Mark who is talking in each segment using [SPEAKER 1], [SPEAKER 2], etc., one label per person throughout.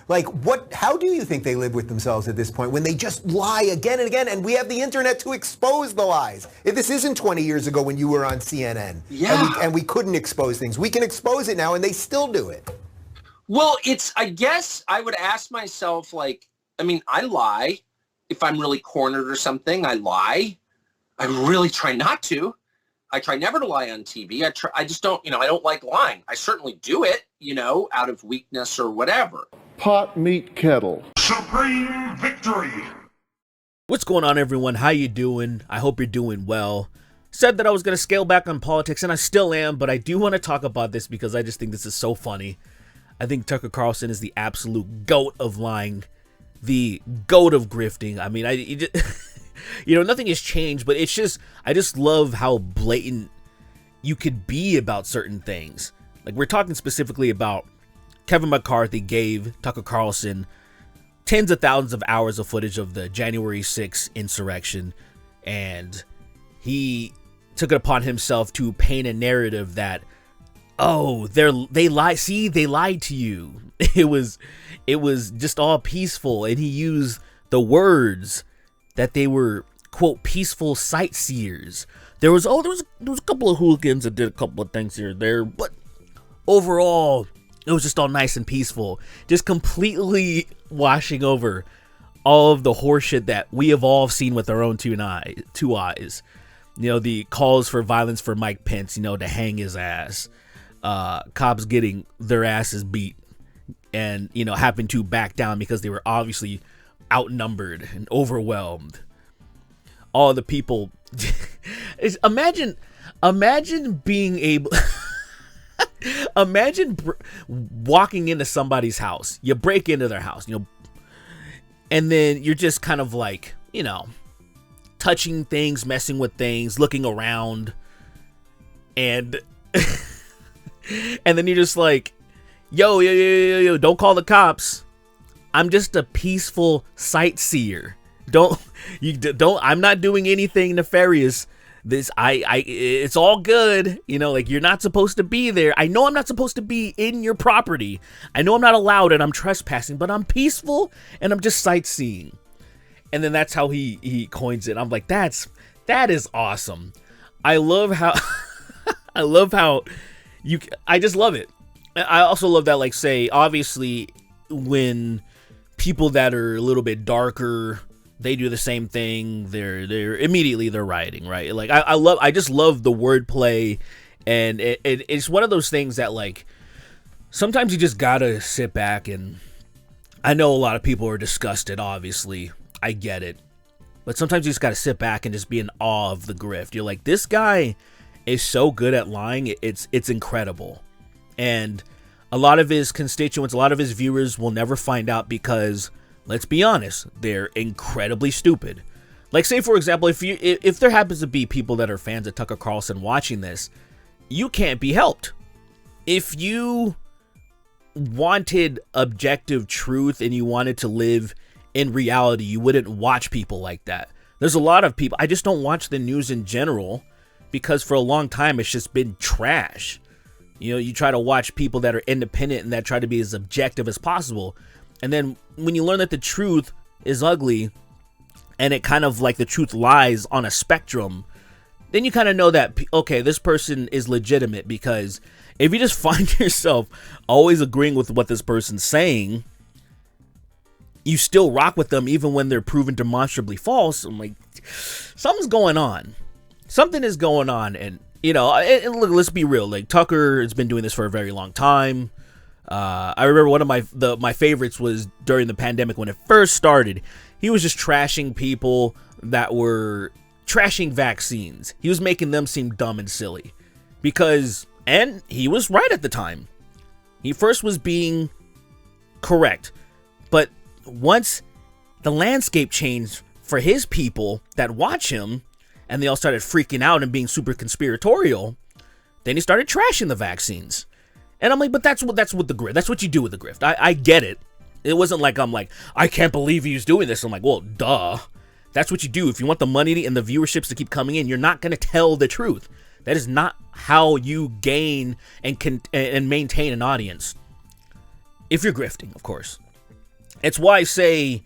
[SPEAKER 1] Like, how do you think they live with themselves at this point when they just lie again and again, and we have the internet to expose the lies? If this isn't 20 years ago when you were on CNN, and we couldn't expose things, we can expose it now, and they still do it.
[SPEAKER 2] Well, I guess I would ask myself, like, I mean, I lie. If I'm really cornered or something, I lie. I really try not to. I try never to lie on TV. I just don't, I don't like lying. I certainly do it, out of weakness or whatever.
[SPEAKER 3] Pot, meat, kettle.
[SPEAKER 4] Supreme victory.
[SPEAKER 5] What's going on, everyone? How you doing? I hope you're doing well. Said that I was going to scale back on politics, and I still am, but I do want to talk about this because I just think this is so funny. I think Tucker Carlson is the absolute GOAT of lying, the GOAT of grifting. I mean, nothing has changed, but I just love how blatant you could be about certain things. Like, we're talking specifically about Kevin McCarthy gave Tucker Carlson tens of thousands of hours of footage of the January 6th insurrection, and he took it upon himself to paint a narrative that, they lied. See, they lied to you. It was just all peaceful, and he used the words that they were, quote, peaceful sightseers. There was a couple of hooligans that did a couple of things here and there, but overall, it was just all nice and peaceful. Just completely washing over all of the horseshit that we have all seen with our own two eyes. The calls for violence for Mike Pence, to hang his ass. Cops getting their asses beat and, happened to back down because they were obviously outnumbered and overwhelmed. All the people imagine being able imagine walking into somebody's house. You break into their house, and then you're just kind of like, touching things, messing with things, looking around, and and then you're just like, yo, don't call the cops. I'm just a peaceful sightseer. I'm not doing anything nefarious. It's all good. You're not supposed to be there. I know I'm not supposed to be in your property. I know I'm not allowed and I'm trespassing, but I'm peaceful and I'm just sightseeing. And then that's how he coins it. I'm like, that is awesome. I love how, I just love it. I also love that, like, say, obviously, when people that are a little bit darker, they do the same thing. They're immediately rioting, right? Like, I just love the wordplay, and it's one of those things that, like, sometimes you just gotta sit back, and I know a lot of people are disgusted, obviously. I get it. But sometimes you just gotta sit back and just be in awe of the grift. You're like, this guy is so good at lying, it's incredible. And a lot of his constituents, a lot of his viewers will never find out because, let's be honest, they're incredibly stupid. Like, say, for example, if there happens to be people that are fans of Tucker Carlson watching this, you can't be helped. If you wanted objective truth and you wanted to live in reality, you wouldn't watch people like that. There's a lot of people, I just don't watch the news in general because for a long time it's just been trash. You try to watch people that are independent and that try to be as objective as possible. And then when you learn that the truth is ugly and it kind of like the truth lies on a spectrum, then you kind of know that, okay, this person is legitimate. Because if you just find yourself always agreeing with what this person's saying, you still rock with them even when they're proven demonstrably false. I'm like, something's going on. Something is going on. And, and look, let's be real. Like, Tucker has been doing this for a very long time. I remember one of my favorites was during the pandemic when it first started. He was just trashing people that were trashing vaccines. He was making them seem dumb and silly and he was right at the time. He first was being correct, but once the landscape changed for his people that watch him and they all started freaking out and being super conspiratorial, then he started trashing the vaccines. And I'm like, but that's what the grift. That's what you do with the grift. I get it. It wasn't like I'm like, I can't believe he's doing this. I'm like, well, duh. That's what you do. If you want the money and the viewerships to keep coming in, you're not going to tell the truth. That is not how you gain and maintain an audience. If you're grifting, of course. It's why I say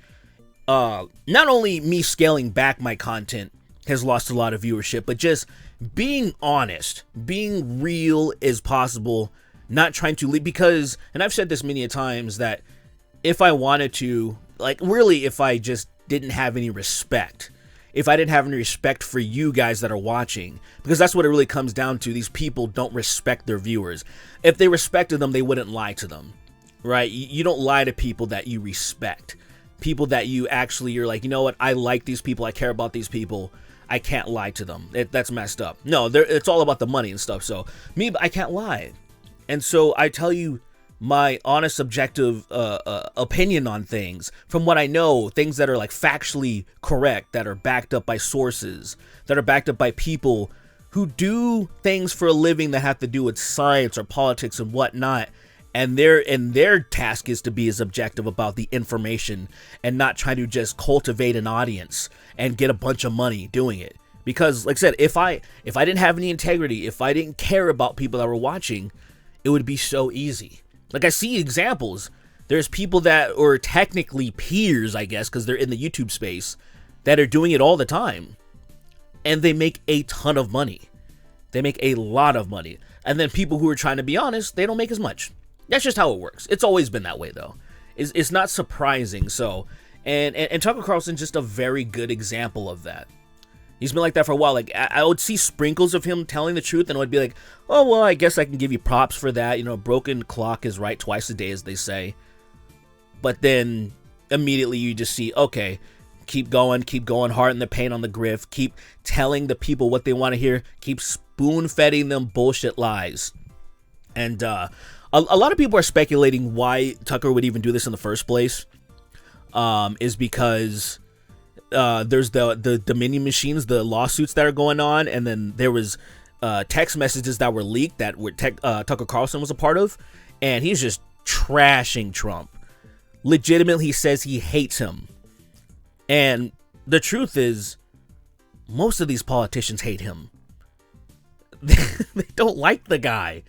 [SPEAKER 5] not only me scaling back my content has lost a lot of viewership, but just being honest, being real as possible, not trying to lead, because, and I've said this many a times, that if I wanted to, like, really, if I just didn't have any respect, if I didn't have any respect for you guys that are watching, because that's what it really comes down to. These people don't respect their viewers. If they respected them, they wouldn't lie to them, right? You don't lie to people that you respect. People that you actually, you're like, you know what, I like these people, I care about these people, I can't lie to them. That's messed up. No, it's all about the money and stuff. So me, I can't lie. And so I tell you my honest, subjective opinion on things from what I know, things that are like factually correct, that are backed up by sources, that are backed up by people who do things for a living that have to do with science or politics and whatnot. And their task is to be as objective about the information and not try to just cultivate an audience and get a bunch of money doing it. Because, like I said, if I didn't have any integrity, if I didn't care about people that were watching, it would be so easy. Like, I see examples. There's people that are technically peers, I guess, because they're in the YouTube space, that are doing it all the time. And they make a ton of money. They make a lot of money. And then people who are trying to be honest, they don't make as much. That's just how it works. It's always been that way, though. It's not surprising. So, and Tucker Carlson's just a very good example of that. He's been like that for a while. Like, I would see sprinkles of him telling the truth, and I would be like, oh, well, I guess I can give you props for that. You know, a broken clock is right twice a day, as they say. But then immediately you just see, okay, keep going, hard in the paint on the grift, keep telling the people what they want to hear, keep spoon-feeding them bullshit lies. And a lot of people are speculating why Tucker would even do this in the first place. Is because there's the Dominion machines, the lawsuits that are going on, and then there was text messages that were leaked that Tucker Carlson was a part of, and he's just trashing Trump. Legitimately, he says he hates him. And the truth is, most of these politicians hate him. They don't like the guy.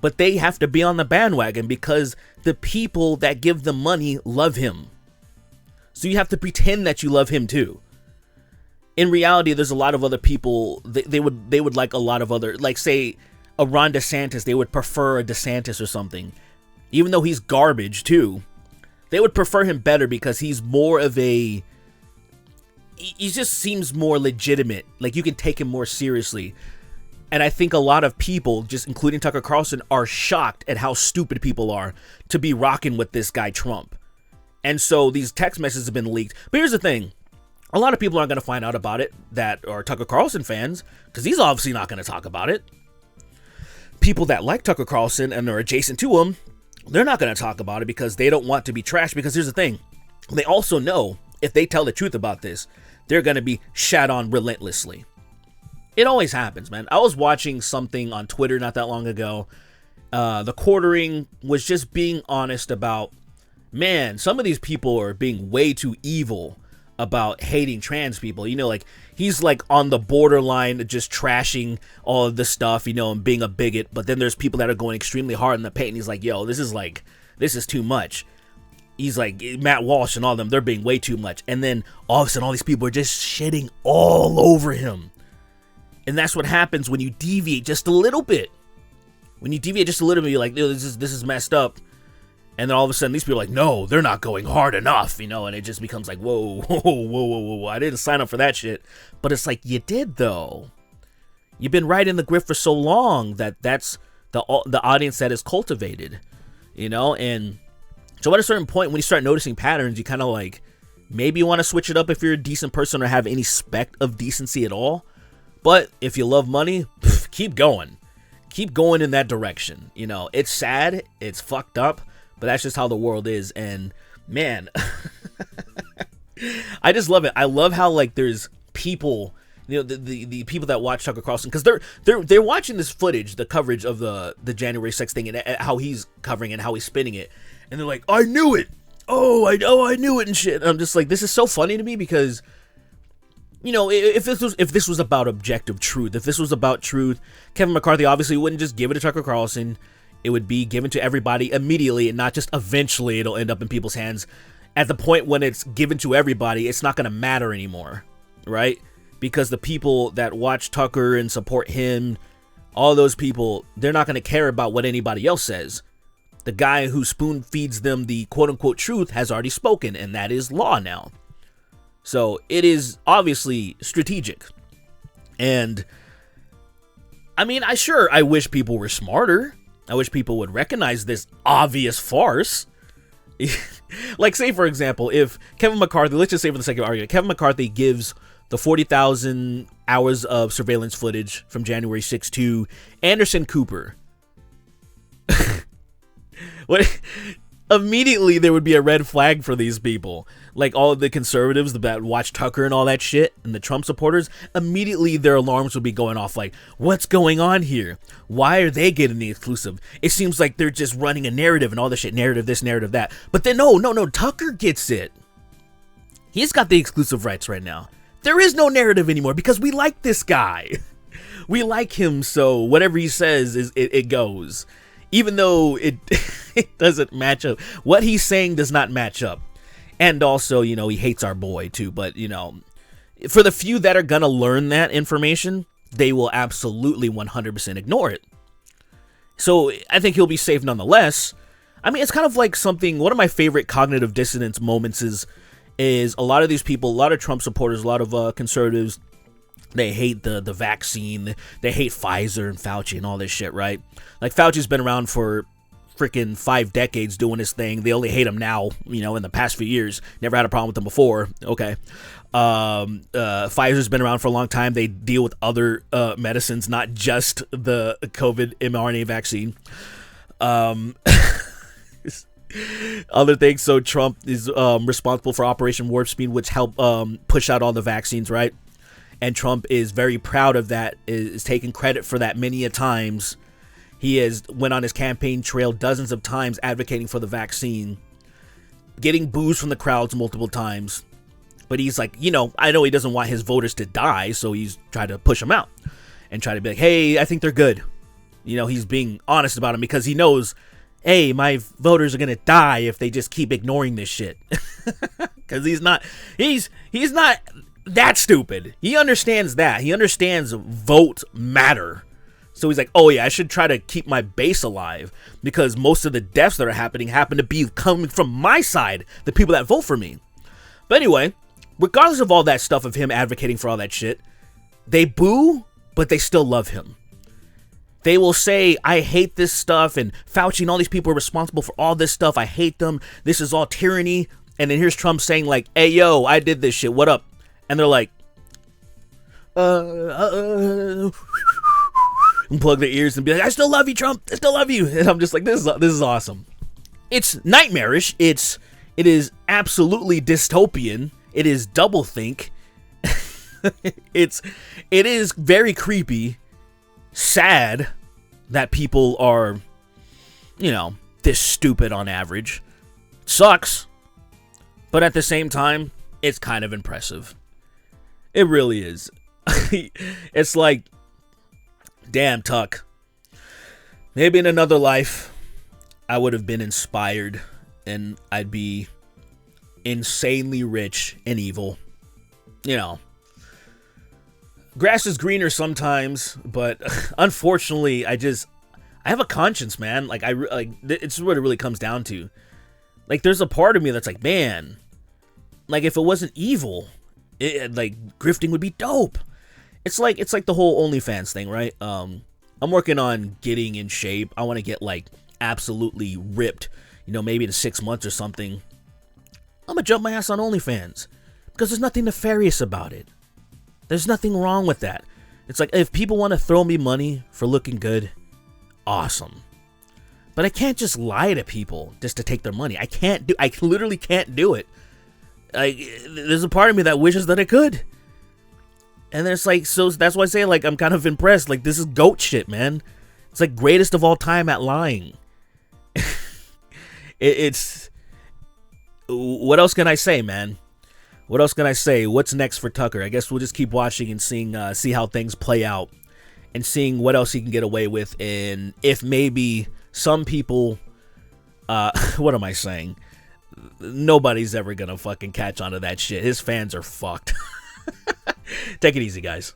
[SPEAKER 5] But they have to be on the bandwagon because the people that give them money love him. So you have to pretend that you love him too. In reality, there's a lot of other people, they would like a lot of other, like say a Ron DeSantis, they would prefer a DeSantis or something. Even though he's garbage too, they would prefer him better because he's more of he just seems more legitimate. Like, you can take him more seriously. And I think a lot of people, just including Tucker Carlson, are shocked at how stupid people are to be rocking with this guy Trump. And so these text messages have been leaked. But here's the thing. A lot of people aren't going to find out about it that are Tucker Carlson fans, because he's obviously not going to talk about it. People that like Tucker Carlson and are adjacent to him, they're not going to talk about it because they don't want to be trashed. Because here's the thing. They also know if they tell the truth about this, they're going to be shat on relentlessly. It always happens, man. I was watching something on Twitter not that long ago. The Quartering was just being honest about, man, some of these people are being way too evil about hating trans people. You know, like, he's like on the borderline of just trashing all of this stuff, you know, and being a bigot. But then there's people that are going extremely hard in the paint. And he's like, yo, this is too much. He's like, Matt Walsh and all of them, they're being way too much. And then all of a sudden, all these people are just shitting all over him. And that's what happens when you deviate just a little bit. When you deviate just a little bit, you're like, no, this is messed up. And then all of a sudden, these people are like, no, they're not going hard enough, you know, and it just becomes like, whoa, I didn't sign up for that shit. But it's like, you did, though. You've been right in the grift for so long that's the audience that is cultivated, you know? And so at a certain point, when you start noticing patterns, you kind of like, maybe you want to switch it up if you're a decent person or have any speck of decency at all. But if you love money, keep going. Keep going in that direction. You know, it's sad, it's fucked up, but that's just how the world is. And man, I just love it. I love how, like, there's people, you know, the people that watch Tucker Carlson, because they're watching this footage, the coverage of the January 6th thing, and how he's covering it and how he's spinning it, and they're like, I knew it. I knew it and shit. And I'm just like, this is so funny to me because, you know, if this was about objective truth, if this was about truth, Kevin McCarthy obviously wouldn't just give it to Tucker Carlson. It would be given to everybody immediately, and not just eventually it'll end up in people's hands. at the point when it's given to everybody, it's not going to matter anymore, right? Because the people that watch Tucker and support him, all those people, they're not going to care about what anybody else says. The guy who spoon feeds them the quote-unquote truth has already spoken, and that is law now. So it is obviously strategic. And I mean, I wish people were smarter. I wish people would recognize this obvious farce. Like, say, for example, if Kevin McCarthy, let's just say for the sake of argument, Kevin McCarthy gives the 40,000 hours of surveillance footage from January 6th to Anderson Cooper. What? Immediately there would be a red flag for these people. Like all of the conservatives that watch Tucker and all that shit, and the Trump supporters, immediately their alarms would be going off like, what's going on here? Why are they getting the exclusive? It seems like they're just running a narrative and all this shit, narrative this, narrative that. But then no, Tucker gets it. He's got the exclusive rights right now. There is no narrative anymore because we like this guy. We like him, so whatever he says, it goes. Even though it doesn't match up. What he's saying does not match up. And also, he hates our boy too. But, for the few that are going to learn that information, they will absolutely 100% ignore it. So I think he'll be safe nonetheless. I mean, it's kind of like one of my favorite cognitive dissonance moments is a lot of these people, a lot of Trump supporters, a lot of conservatives, they hate the vaccine. They hate Pfizer and Fauci and all this shit, right? Like, Fauci's been around for freaking 5 decades doing his thing. They only hate him now, in the past few years. Never had a problem with him before. Okay. Pfizer's been around for a long time. They deal with other medicines, not just the COVID mRNA vaccine. Other things. So Trump is responsible for Operation Warp Speed, which helped push out all the vaccines, right? And Trump is very proud of that, is taking credit for that many a times. He has went on his campaign trail dozens of times advocating for the vaccine, getting boos from the crowds multiple times. But he's like, I know he doesn't want his voters to die, so he's trying to push them out and try to be like, hey, I think they're good. He's being honest about them because he knows, hey, my voters are going to die if they just keep ignoring this shit. Because he's not that stupid. He understands that. He understands vote matter. So he's like, oh yeah, I should try to keep my base alive because most of the deaths that are happening happen to be coming from my side, the people that vote for me. But anyway, regardless of all that stuff of him advocating for all that shit, they boo, but they still love him. They will say, I hate this stuff, and Fauci and all these people are responsible for all this stuff. I hate them. This is all tyranny. And then here's Trump saying like, hey, yo, I did this shit. What up? And they're like, and plug their ears and be like, I still love you, Trump. I still love you. And I'm just like, this is awesome. It's nightmarish. It is absolutely dystopian. It is doublethink. It is very creepy, sad that people are, this stupid on average. Sucks. But at the same time, it's kind of impressive. It really is. It's like, damn, Tuck. Maybe in another life, I would have been inspired and I'd be insanely rich and evil. Grass is greener sometimes, but unfortunately, I have a conscience, man. It's what it really comes down to. Like, there's a part of me that's like, man, like, if it wasn't evil, grifting would be dope. It's like the whole OnlyFans thing, right? I'm working on getting in shape. I want to get absolutely ripped, maybe in 6 months or something. I'm gonna jump my ass on OnlyFans because there's nothing nefarious about it. There's nothing wrong with that. It's like, if people want to throw me money for looking good, awesome. But I can't just lie to people just to take their money. I literally can't do it. There's a part of me that wishes that I could. And it's like, so that's why I say, I'm kind of impressed. This is goat shit, man. It's greatest of all time at lying. It's, what else can I say, man? What else can I say? What's next for Tucker? I guess we'll just keep watching and see how things play out and seeing what else he can get away with. And if maybe some people, what am I saying? nobody's ever gonna fucking catch on to that shit. His fans are fucked. Take it easy, guys.